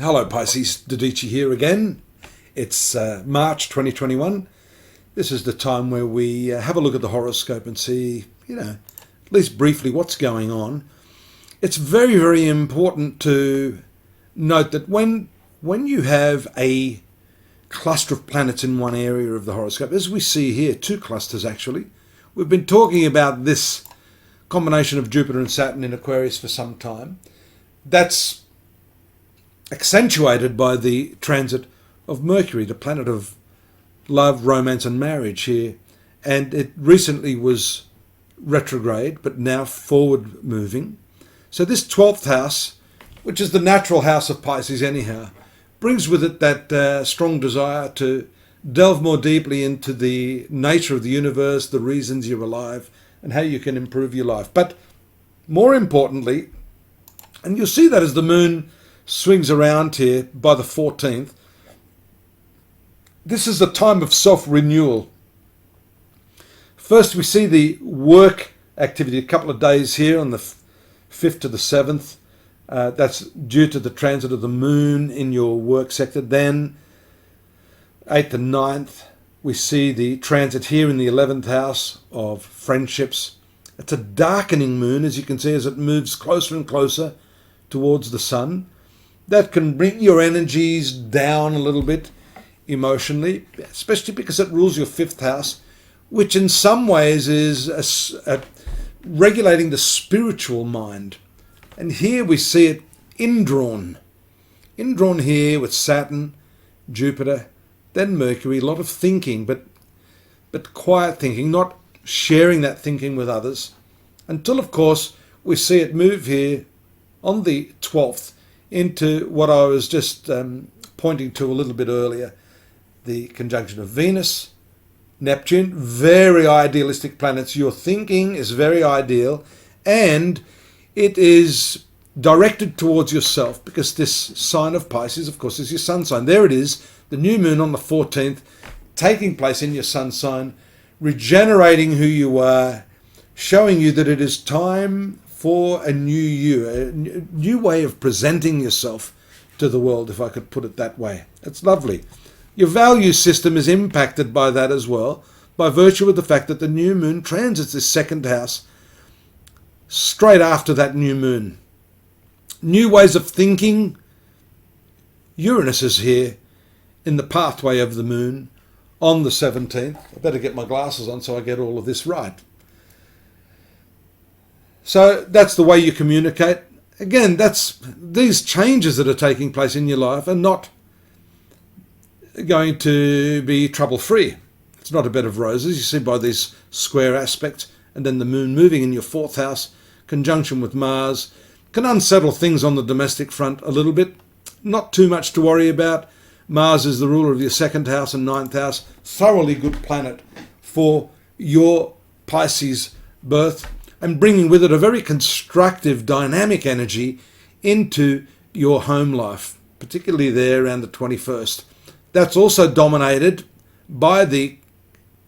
Hello Pisces, Didici here again. It's March 2021. This is the time where we have a look at the horoscope and see, at least briefly what's going on. It's very, very important to note that when you have a cluster of planets in one area of the horoscope, as we see here, two clusters actually. We've been talking about this combination of Jupiter and Saturn in Aquarius for some time. That's accentuated by the transit of Mercury, the planet of love, romance and marriage here. And it recently was retrograde, but now forward moving. So this 12th house, which is the natural house of Pisces anyhow, brings with it that strong desire to delve more deeply into the nature of the universe, the reasons you're alive, and how you can improve your life. But more importantly, and you'll see that as the moon swings around here by the 14th, this is a time of self-renewal. First, we see the work activity, a couple of days here on the 5th to the 7th. That's due to the transit of the moon in your work sector. Then 8th and 9th, we see the transit here in the 11th house of friendships. It's a darkening moon, as you can see, as it moves closer and closer towards the sun. That can bring your energies down a little bit emotionally, especially because it rules your 5th house, which in some ways is regulating the spiritual mind. And here we see it indrawn here with Saturn, Jupiter, then Mercury. A lot of thinking, but quiet thinking, not sharing that thinking with others, until of course we see it move here on the 12th into what I was just pointing to a little bit earlier, the conjunction of Venus, Neptune, very idealistic planets. Your thinking is very ideal, and it is directed towards yourself, because this sign of Pisces, of course, is your sun sign. There it is, the new moon on the 14th, taking place in your sun sign, regenerating who you are, showing you that it is time for a new you, a new way of presenting yourself to the world, if I could put it that way. It's lovely. Your value system is impacted by that as well, by virtue of the fact that the new moon transits this 2nd house straight after that new moon. New ways of thinking. Uranus is here in the pathway of the moon on the 17th. I better get my glasses on so I get all of this right. So that's the way you communicate. Again, these changes that are taking place in your life are not going to be trouble-free. It's not a bed of roses. You see by these square aspects, and then the moon moving in your 4th house, conjunction with Mars, can unsettle things on the domestic front a little bit. Not too much to worry about. Mars is the ruler of your 2nd house and 9th house. Thoroughly good planet for your Pisces birth, and bringing with it a very constructive, dynamic energy into your home life, particularly there around the 21st. That's also dominated by the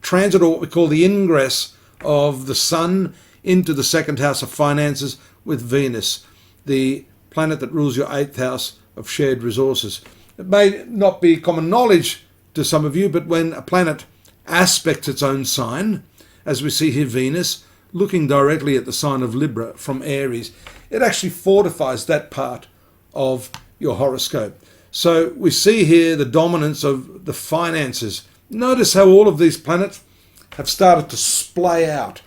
transit, or what we call the ingress of the sun into the 2nd house of finances with Venus, the planet that rules your 8th house of shared resources. It may not be common knowledge to some of you, but when a planet aspects its own sign, as we see here Venus, looking directly at the sign of Libra from Aries, it actually fortifies that part of your horoscope. So we see here the dominance of the finances. Notice how all of these planets have started to splay out.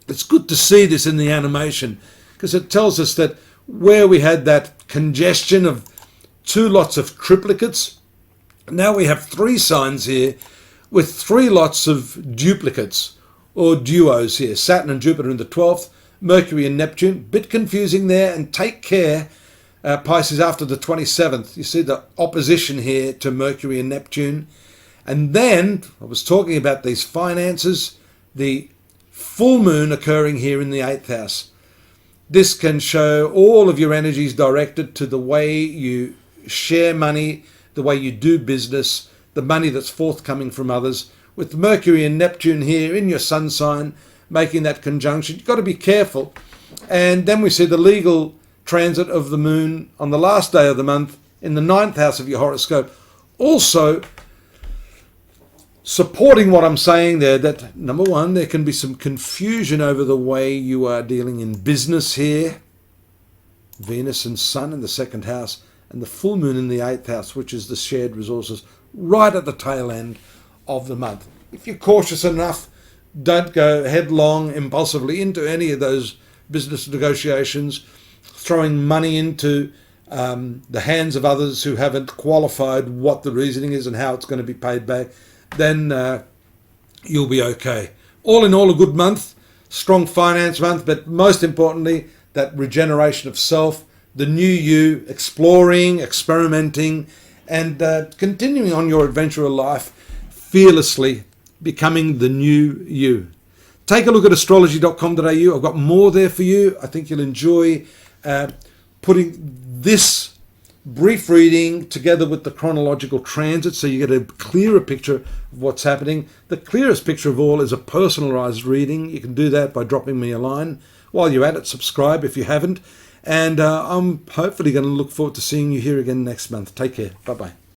It's good to see this in the animation, because it tells us that where we had that congestion of 2 lots of triplicates, now we have 3 signs here with 3 lots of duplicates, or duos here. Saturn and Jupiter in the 12th, Mercury and Neptune. Bit confusing there, and take care, Pisces, after the 27th. You see the opposition here to Mercury and Neptune. And then, I was talking about these finances, the full moon occurring here in the 8th house. This can show all of your energies directed to the way you share money, the way you do business, the money that's forthcoming from others. With Mercury and Neptune here in your sun sign, making that conjunction, you've got to be careful. And then we see the legal transit of the moon on the last day of the month in the 9th house of your horoscope. Also, supporting what I'm saying there, that number one, there can be some confusion over the way you are dealing in business here. Venus and Sun in the 2nd house, and the full moon in the 8th house, which is the shared resources, right at the tail end of the month. If you're cautious enough, don't go headlong, impulsively into any of those business negotiations, throwing money into the hands of others who haven't qualified what the reasoning is and how it's going to be paid back, then you'll be okay. All in all, a good month, strong finance month, but most importantly, that regeneration of self, the new you, exploring, experimenting, and continuing on your adventure of life fearlessly, becoming the new you. Take a look at astrology.com.au. I've got more there for you. I think you'll enjoy putting this brief reading together with the chronological transit so you get a clearer picture of what's happening. The clearest picture of all is a personalized reading. You can do that by dropping me a line. While you're at it, subscribe if you haven't. And I'm hopefully going to look forward to seeing you here again next month. Take care. Bye-bye.